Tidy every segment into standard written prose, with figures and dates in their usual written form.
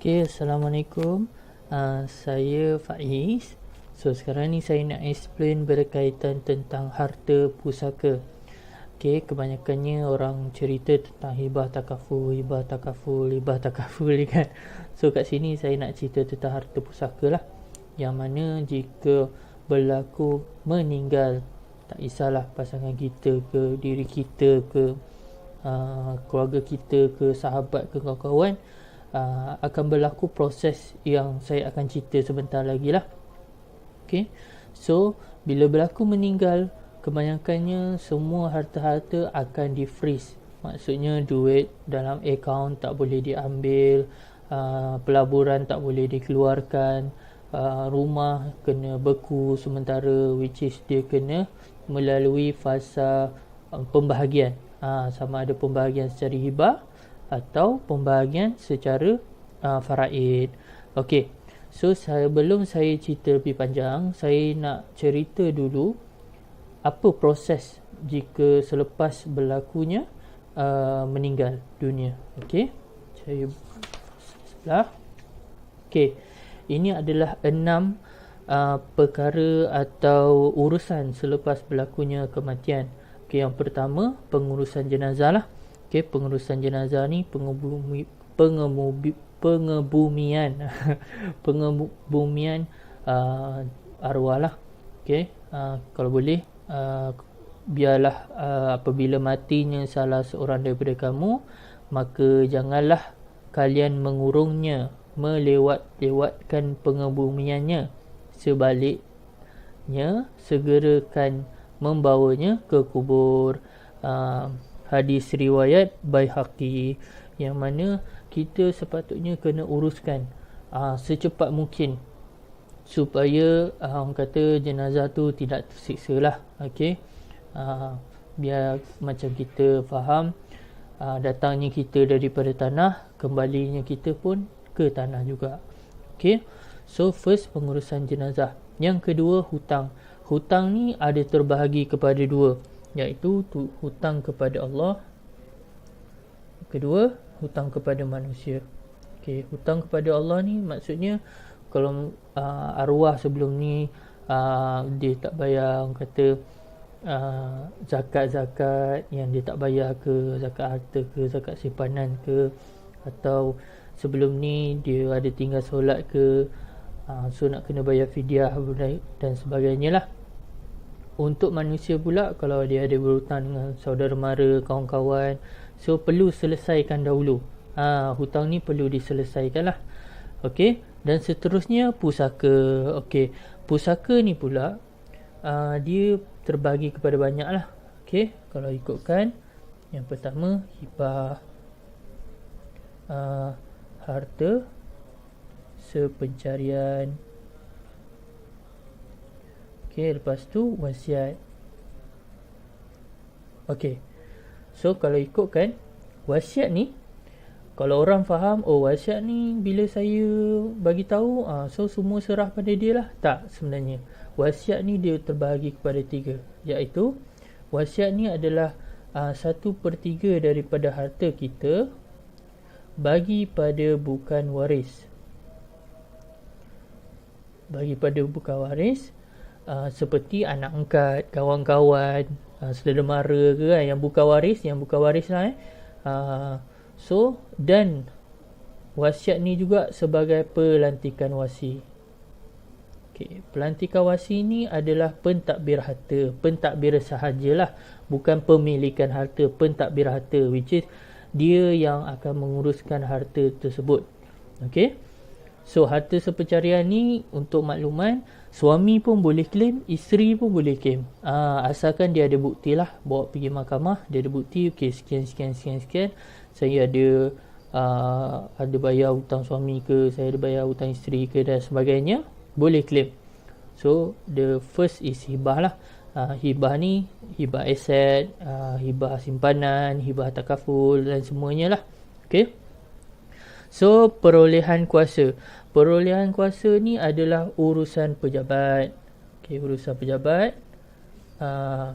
Okay, Assalamualaikum. Saya Faiz. So, sekarang ni saya nak explain berkaitan tentang harta pusaka. Okay, kebanyakannya orang cerita tentang hibah takaful kan. So, kat sini saya nak cerita tentang harta pusaka lah. Yang mana jika berlaku meninggal, tak kisahlah pasangan kita ke, diri kita ke, keluarga kita ke, sahabat ke, kawan-kawan, akan berlaku proses yang saya akan cerita sebentar lagi lah. Okay. So, bila berlaku meninggal, kebanyakannya semua harta-harta akan di-freeze. Maksudnya duit dalam akaun tak boleh diambil, pelaburan tak boleh dikeluarkan, rumah kena beku sementara, which is dia kena melalui fasa pembahagian. Sama ada pembahagian secara hibah atau pembahagian secara faraid. Okey. So sebelum saya cerita lebih panjang, saya nak cerita dulu apa proses jika selepas berlakunya meninggal dunia. Okey. Saya sebelah. Okey. Ini adalah 6 perkara atau urusan selepas berlakunya kematian. Okey, yang pertama pengurusan jenazah lah. Okay, pengurusan jenazah ni pengebumian pengebumian arwah lah. Okay, kalau boleh biarlah apabila matinya salah seorang daripada kamu, maka janganlah kalian mengurungnya, melewatkan pengebumiannya. Sebaliknya, segerakan membawanya ke kubur. Hadis riwayat Baihaqi, yang mana kita sepatutnya kena uruskan secepat mungkin supaya orang kata jenazah tu tidak tersiksa lah. Okay, biar macam kita faham, datangnya kita daripada tanah, kembalinya kita pun ke tanah juga. Okay, so first pengurusan jenazah. Yang kedua hutang. Hutang ni ada terbahagi kepada dua, iaitu hutang kepada Allah, kedua hutang kepada manusia. Okey, hutang kepada Allah ni maksudnya kalau arwah sebelum ni dia tak bayar, orang kata zakat-zakat yang dia tak bayar ke, zakat harta ke, zakat simpanan ke, atau sebelum ni dia ada tinggal solat ke, so nak kena bayar fidyah dan sebagainya lah. Untuk manusia pula, kalau dia ada berhutang dengan saudara mara, kawan-kawan, so perlu selesaikan dahulu. Hutang ni perlu diselesaikan lah. Okey, dan seterusnya pusaka. Okey, pusaka ni pula dia terbagi kepada banyak lah. Okey, kalau ikutkan, yang pertama hibah, harta sepencarian. Okay, lepas tu wasiat. Okay, so kalau ikutkan wasiat ni, kalau orang faham, oh wasiat ni bila saya bagi tahu, so semua serah pada dia lah. Tak, sebenarnya wasiat ni dia terbahagi kepada 3, iaitu wasiat ni adalah 1/3 daripada harta kita bagi pada bukan waris. Bagi pada bukan waris, seperti anak angkat, kawan-kawan, saudara mara ke kan, yang bukan waris lah so, dan wasiat ni juga sebagai pelantikan wasi. Okay, pelantikan wasi ni adalah pentadbir harta, pentadbir sahajalah, bukan pemilikan harta, pentadbir harta, which is dia yang akan menguruskan harta tersebut. Okay, so harta sepencarian ni untuk makluman, suami pun boleh claim, isteri pun boleh claim, asalkan dia ada bukti lah, bawa pergi mahkamah, dia ada bukti, okay, sekian saya ada bayar hutang suami ke, saya ada bayar hutang isteri ke dan sebagainya, boleh claim. So the first is hibah lah. Hibah ni hibah aset, hibah simpanan, hibah takaful dan semuanya lah. Okay, so perolehan kuasa. Perolehan kuasa ni adalah urusan pejabat. Okay, urusan pejabat.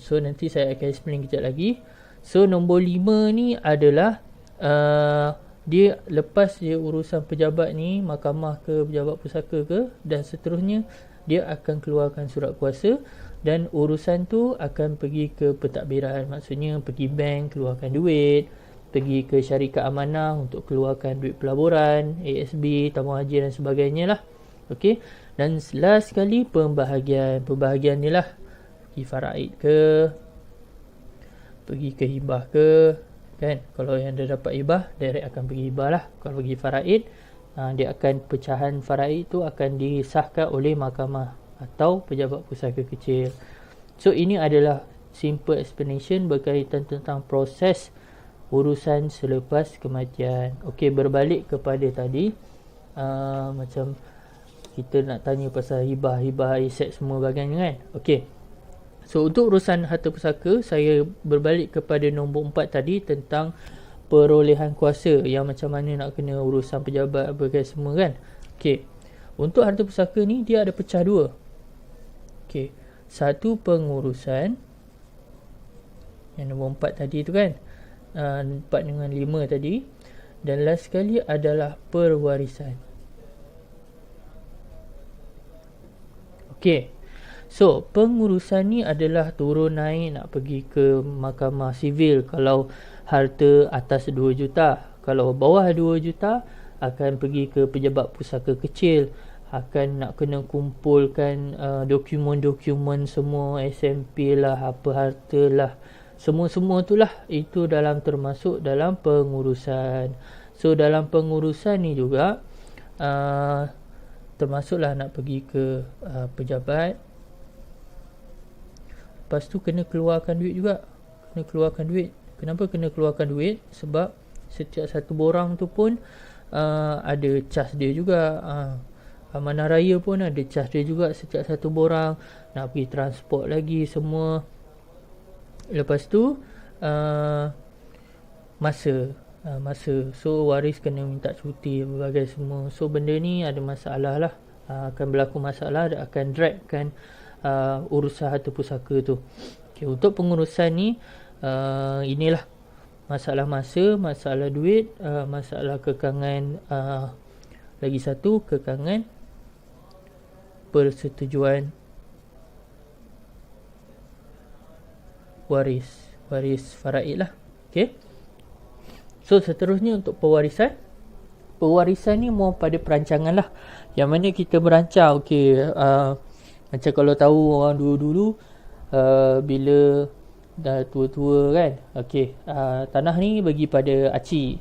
So nanti saya akan explain kejap lagi. So nombor 5 ni adalah dia lepas dia urusan pejabat ni, mahkamah ke, pejabat pusaka ke, dan seterusnya, dia akan keluarkan surat kuasa dan urusan tu akan pergi ke pentadbiran. Maksudnya pergi bank, keluarkan duit, pergi ke syarikat amanah untuk keluarkan duit pelaburan, ASB, tabung haji dan sebagainya lah. Okey. Dan last sekali pembahagian. Pembahagian ni lah, pergi faraid ke, pergi ke hibah ke, kan? Kalau yang dia dapat hibah, direct akan pergi hibah lah. Kalau pergi faraid, dia akan pecahan faraid tu akan disahkan oleh mahkamah atau pejabat pusaka kecil. So ini adalah simple explanation berkaitan tentang proses urusan selepas kematian. Okey, berbalik kepada tadi, macam kita nak tanya pasal hibah aset semua bagian kan. Okey, so untuk urusan harta pusaka, saya berbalik kepada nombor 4 tadi tentang perolehan kuasa, yang macam mana nak kena urusan pejabat berbagai semua kan. Okey, untuk harta pusaka ni dia ada pecah dua. Okey, satu pengurusan, yang nombor 4 tadi tu kan, 4 dengan 5 tadi, dan last sekali adalah perwarisan. Okey, so pengurusan ni adalah turun naik nak pergi ke mahkamah sivil kalau harta atas 2 juta. Kalau bawah 2 juta akan pergi ke pejabat pusaka kecil, akan nak kena kumpulkan dokumen-dokumen semua, SMP lah, apa harta lah, semua-semua tu lah, itu dalam termasuk dalam pengurusan. So dalam pengurusan ni juga termasuklah nak pergi ke pejabat. Lepas tu kena keluarkan duit juga. Kena keluarkan duit. Kenapa kena keluarkan duit? Sebab setiap satu borang tu pun ada cas dia juga. Amanah raya pun ada cas dia juga setiap satu borang. Nak pergi transport lagi semua. Lepas tu masa. So waris kena minta cuti berbagai semua. So benda ni ada masalah lah. Akan berlaku masalah, akan dragkan urusan harta pusaka tu. Okay, untuk pengurusan ni inilah masalah masa, masalah duit, masalah kekangan, lagi satu kekangan persetujuan waris faraid lah. Okay, so seterusnya untuk pewarisan ni more pada perancangan lah, yang mana kita merancang. Okay, macam kalau tahu orang dulu bila dah tua-tua kan, okay, tanah ni bagi pada acik,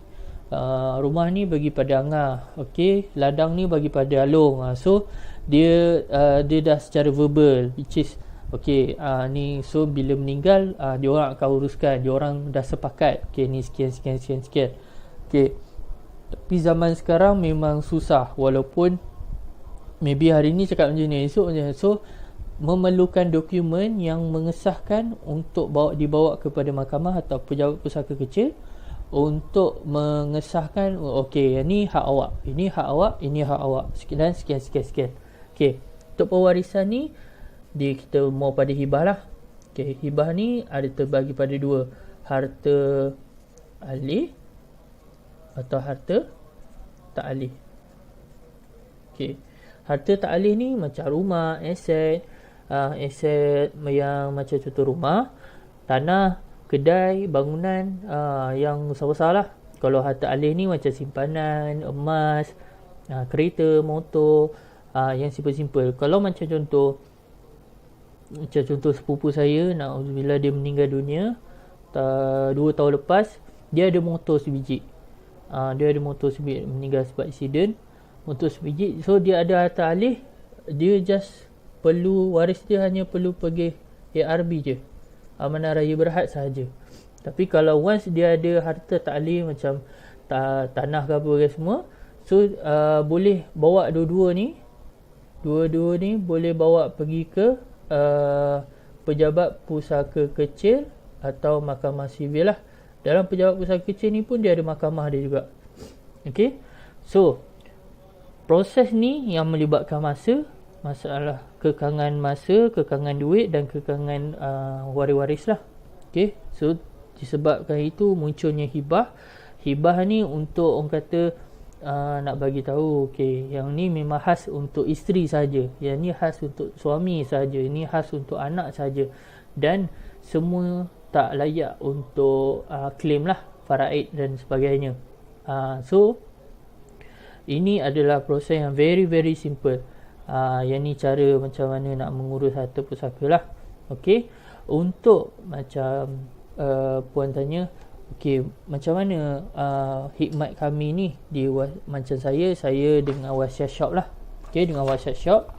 rumah ni bagi pada angah, okay, ladang ni bagi pada along. So dia dah secara verbal, which is okay, ni so bila meninggal dia orang akan uruskan, dia orang dah sepakat, okay, ni sekian. Okay, tapi zaman sekarang memang susah, walaupun maybe hari ni cakap macam ni, esok macam ni. So memerlukan dokumen yang mengesahkan untuk dibawa kepada mahkamah atau pejabat pusaka kecil untuk mengesahkan, okey, ini hak awak, ini hak awak, ini hak awak, dan sekian. Okey, untuk pewarisan ni kita mau pada hibah lah. Okey, hibah ni ada terbagi pada dua, harta alih atau harta tak alih. Okey, harta tak alih ni macam rumah, aset yang macam contoh rumah, tanah, kedai, bangunan yang besar-besar lah. Kalau harta alih ni macam simpanan, emas, kereta, motor, yang simple-simple. Kalau macam contoh sepupu saya, na'udzubillah, dia meninggal dunia 2 tahun lepas, dia ada motor sebiji. Meninggal sebab accident, motor sebiji. So dia ada harta alih, dia just perlu, waris dia hanya perlu pergi ARB je, amanah raya berhad sahaja. Tapi kalau once dia ada harta tak alih macam tanah ke apa ke semua, so boleh bawa dua-dua ni boleh bawa pergi ke pejabat pusaka kecil atau mahkamah sivil lah. Dalam pejabat pusaka kecil ni pun dia ada mahkamah dia juga. Okay, so proses ni yang melibatkan masalah kekangan masa, kekangan duit dan kekangan waris-waris lah. Okay, so disebabkan itu munculnya hibah. hibah ni untuk orang kata nak bagi tahu, okey, yang ni memang khas untuk isteri saja, yang ni khas untuk suami saja, ini khas untuk anak saja, dan semua tak layak untuk claim lah faraid dan sebagainya. So ini adalah proses yang very very simple. Yang ni cara macam mana nak mengurus harta pusaka lah. Okey, untuk macam puan tanya, okey, macam mana hikmat kami ni di macam saya dengan wasiat shop lah. Okey, dengan wasiat shop,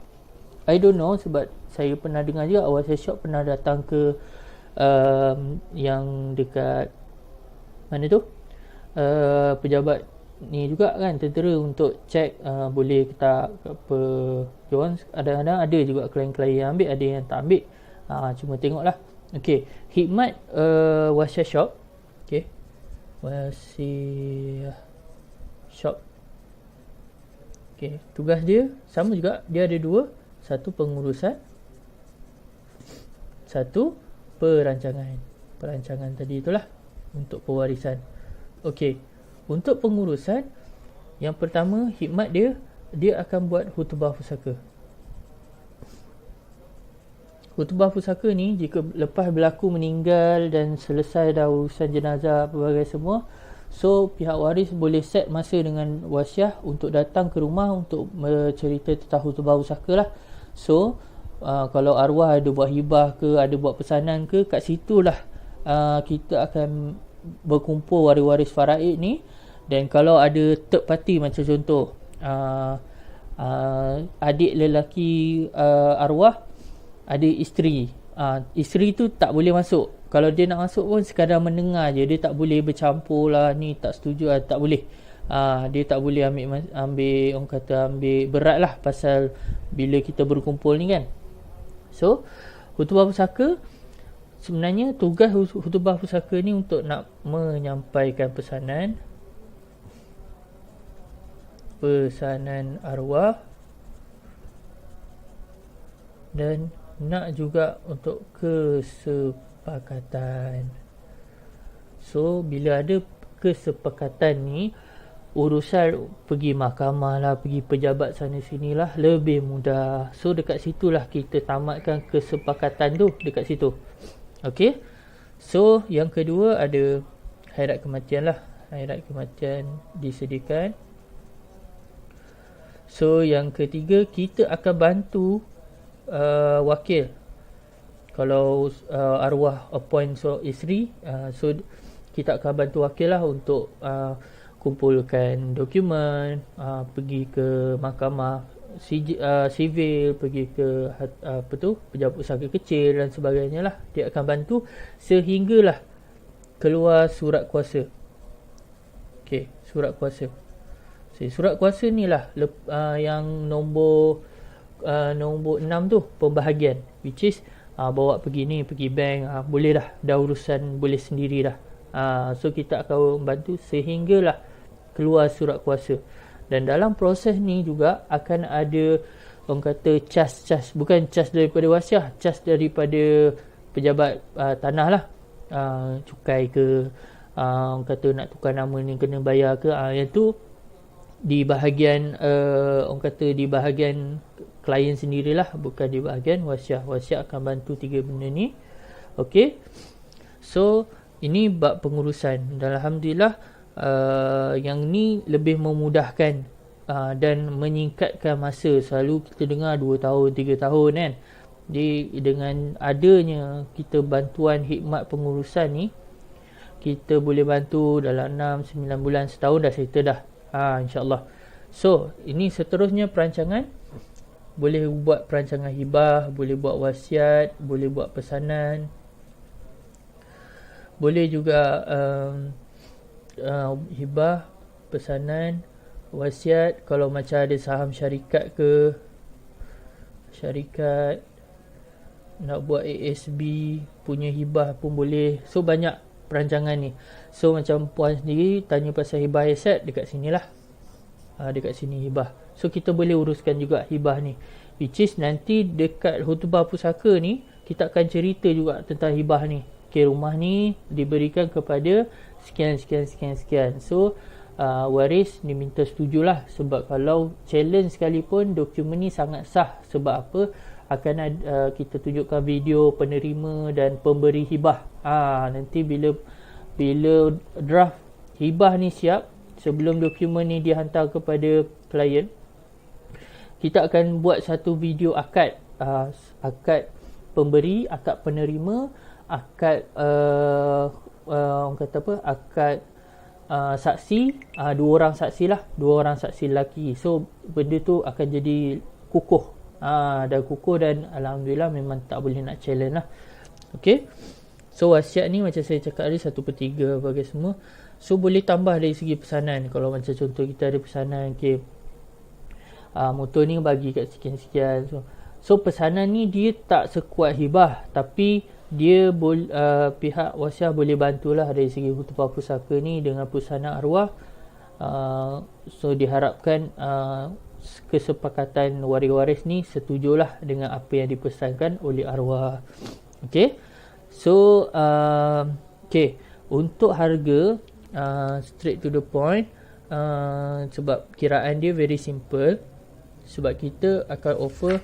I don't know, sebab saya pernah dengar juga wasiat shop pernah datang ke yang dekat mana tu, pejabat ni juga kan, tentera, untuk check boleh ke tak apa. Diorang kadang-kadang ada juga klien-klien yang ambil, ada yang tak ambil. Cuma tengoklah. Okey, hikmat wasiat shop. Okey, wasiat shop. Okey, tugas dia sama juga, dia ada dua, satu pengurusan, satu perancangan tadi itulah untuk pewarisan. Okey, untuk pengurusan, yang pertama hikmat dia akan buat khutbah pusaka. Khutbah pusaka ni jika lepas berlaku meninggal dan selesai dah urusan jenazah pelbagai semua, so pihak waris boleh set masa dengan wasiah untuk datang ke rumah untuk bercerita tentang khutbah pusaka lah. So kalau arwah ada buat hibah ke, ada buat pesanan ke, kat situlah kita akan berkumpul waris-waris faraid ni. Dan kalau ada third party, macam contoh adik lelaki arwah ada isteri, isteri tu tak boleh masuk. Kalau dia nak masuk pun sekadar mendengar je, dia tak boleh bercampur lah, ni tak setuju tak boleh. Dia tak boleh ambil orang kata ambil berat lah pasal bila kita berkumpul ni kan. So khutbah pusaka, sebenarnya tugas khutbah pusaka ni untuk nak menyampaikan pesanan arwah, dan nak juga untuk kesepakatan. So bila ada kesepakatan ni, urusan pergi mahkamah lah, pergi pejabat sana sini lah lebih mudah. So dekat situlah kita tamatkan kesepakatan tu, dekat situ. Okey, so yang kedua ada khairat kematian lah. Khairat kematian disediakan. So yang ketiga, kita akan bantu wakil. Kalau arwah appoint isteri, so kita akan bantu wakil lah untuk kumpulkan dokumen, pergi ke mahkamah sivil, pergi ke pejabat pusaka kecil dan sebagainya lah. Dia akan bantu sehinggalah keluar surat kuasa. Okey, surat kuasa. Surat kuasa ni lah yang nombor 6 tu, pembahagian, which is bawa pergi ni, pergi bank, boleh dah urusan boleh sendiri dah. So kita akan bantu sehinggalah keluar surat kuasa. Dan dalam proses ni juga akan ada orang kata cas, bukan cas daripada wasiah, cas daripada pejabat tanah lah, cukai ke, orang kata nak tukar nama ni kena bayar ke, yang tu di bahagian orang kata di bahagian klien sendirilah, bukan di bahagian wasiah. Wasiah akan bantu 3 benda ni. Okey, so ini bab pengurusan, dan alhamdulillah yang ni lebih memudahkan dan menyingkatkan masa. Selalu kita dengar 2 tahun 3 tahun kan. Dengan adanya kita bantuan hikmat pengurusan ni, kita boleh bantu dalam 6-9 bulan, setahun dah settle dah, insyaAllah. So ini seterusnya perancangan. Boleh buat perancangan hibah, boleh buat wasiat, boleh buat pesanan, boleh juga hibah, pesanan, wasiat. Kalau macam ada saham syarikat ke, syarikat nak buat ASB punya hibah pun boleh. So banyak perancangan ni. So macam puan sendiri tanya pasal hibah aset, dekat sinilah, dekat sini hibah. So kita boleh uruskan juga hibah ni, which is nanti dekat khutbah pusaka ni kita akan cerita juga tentang hibah ni. Okay, rumah ni diberikan kepada sekian. So waris diminta setujulah, sebab kalau challenge sekalipun dokumen ni sangat sah. Sebab apa? Akan ada, kita tunjukkan video penerima dan pemberi hibah. Nanti bila draft hibah ni siap, sebelum dokumen ni dihantar kepada klien, kita akan buat satu video akad, akad pemberi, akad penerima, akad orang kata apa, akad saksi, dua orang saksi lelaki. So benda tu akan jadi kukuh, dah kukuh, dan alhamdulillah memang tak boleh nak challenge lah. Okay, so wasiat ni macam saya cakap tadi 1/3 bagi semua. So boleh tambah dari segi pesanan. Kalau macam contoh kita ada pesanan, okay, motor ni bagi kat sekian-sekian. So pesanan ni dia tak sekuat hibah, tapi dia pihak wasiat boleh bantulah dari segi hutubah pusaka ni dengan pesanan arwah. So diharapkan kesepakatan waris-waris ni setujulah dengan apa yang dipesankan oleh arwah. Okay, so okay, untuk harga straight to the point, sebab kiraan dia very simple, sebab kita akan offer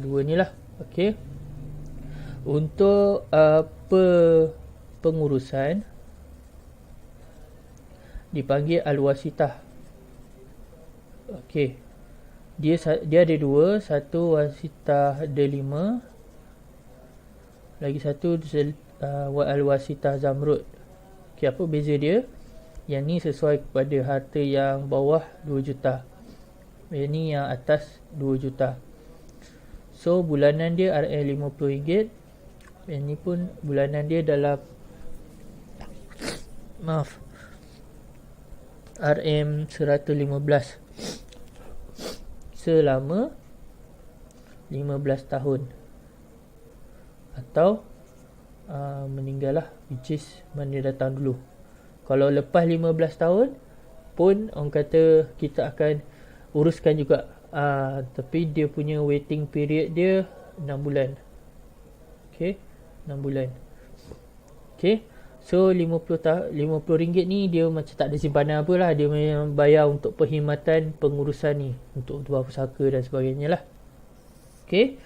dua ni lah. Okay, untuk pengurusan dipanggil al-wasitah. Okey, dia ada dua, satu wasitah delima, lagi satu al-wasitah zamrud. Okey, apa beza dia? Yang ni sesuai kepada harta yang bawah 2 juta, yang ni yang atas 2 juta. So bulanan dia RM50. Yang ni pun bulanan dia dalam RM115 selama 15 tahun, atau meninggal lah, which is mana datang dulu. Kalau lepas 15 tahun pun orang kata kita akan uruskan juga, tapi dia punya waiting period dia 6 bulan. Okay, 6 bulan. Okay, so RM50 ni dia macam tak ada simpanan apa lah. Dia memang bayar untuk perkhidmatan pengurusan ni, untuk hutubah pusaka dan sebagainya lah. Okay,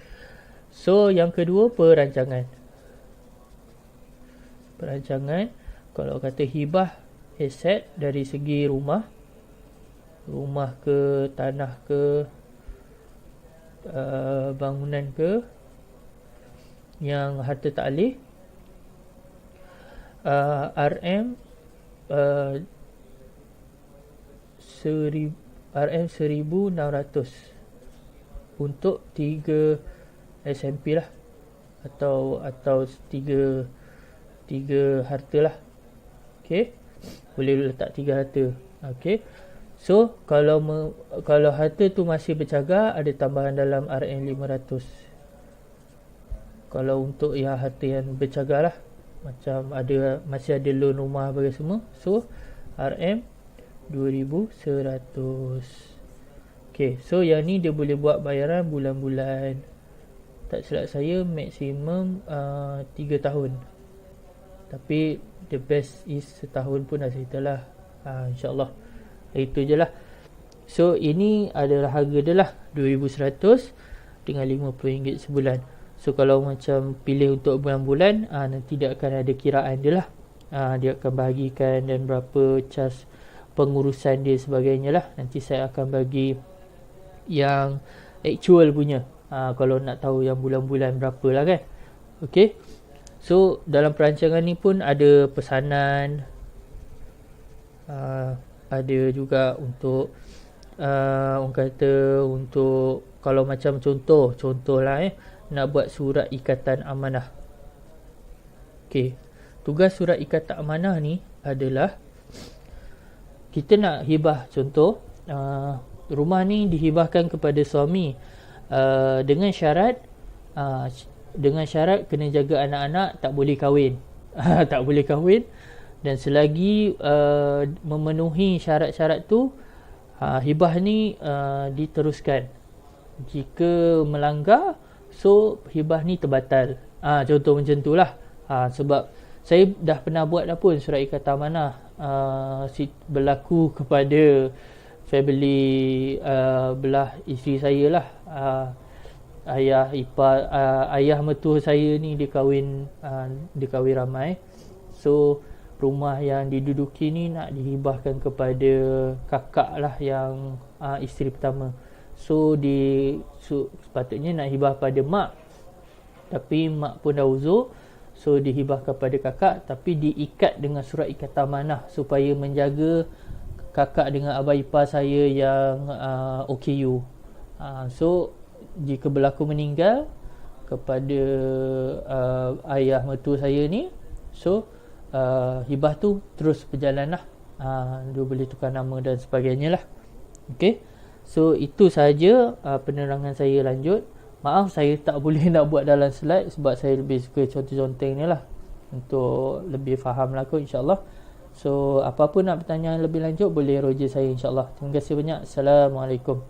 so yang kedua perancangan. Kalau kata hibah aset dari segi rumah ke, tanah ke, bangunan ke, yang harta taklih, RM1,600 untuk 3 SMP lah, atau 3 harta lah. Okay, boleh letak 3 harta. Okay, so kalau harta tu masih bercagar, ada tambahan dalam RM500. Kalau untuk yang harta yang bercagar lah, macam masih ada loan rumah bagi semua, so RM2,100. Okay, so yang ni dia boleh buat bayaran bulan-bulan. Tak silap saya maksimum 3 tahun, tapi the best is setahun pun dah settle lah. InsyaAllah itu je lah. So ini adalah harga dia lah, RM2,100 dengan RM50 sebulan. So kalau macam pilih untuk bulan-bulan, nanti dia akan ada kiraan dia lah. Dia akan bahagikan dan berapa cas pengurusan dia sebagainya lah. Nanti saya akan bagi yang actual punya, kalau nak tahu yang bulan-bulan berapa lah kan. Okay, so dalam perancangan ni pun ada pesanan, ada juga untuk orang kata, untuk kalau macam contoh lah nak buat surat ikatan amanah. Okay, tugas surat ikatan amanah ni adalah kita nak hibah, contoh rumah ni dihibahkan kepada suami, dengan syarat kena jaga anak-anak, tak boleh kahwin. Tak boleh kahwin, dan selagi memenuhi syarat-syarat tu, hibah ni diteruskan. Jika melanggar, so hibah ni terbatal. Contoh macam tu lah. Sebab saya dah pernah buat dah pun surat ikatan amanah, berlaku kepada family belah isteri saya lah. Ayah mertua saya ni dia kahwin ramai. So rumah yang diduduki ni nak dihibahkan kepada kakak lah yang isteri pertama. So sepatutnya nak hibah pada mak, tapi mak pun dah uzur, so dihibahkan pada kakak, tapi diikat dengan surat ikatan amanah supaya menjaga kakak dengan abang ipar saya yang OKU. So jika berlaku meninggal kepada ayah mertua saya ni, so hibah tu terus berjalan lah. Dia boleh tukar nama dan sebagainya lah. Okay, so itu sahaja penerangan saya lanjut. Maaf saya tak boleh nak buat dalam slide sebab saya lebih suka conteng-conteng ni lah untuk lebih faham lah kot, insyaAllah. So apa-apa nak bertanya lebih lanjut boleh roja saya, insyaAllah. Terima kasih banyak. Assalamualaikum.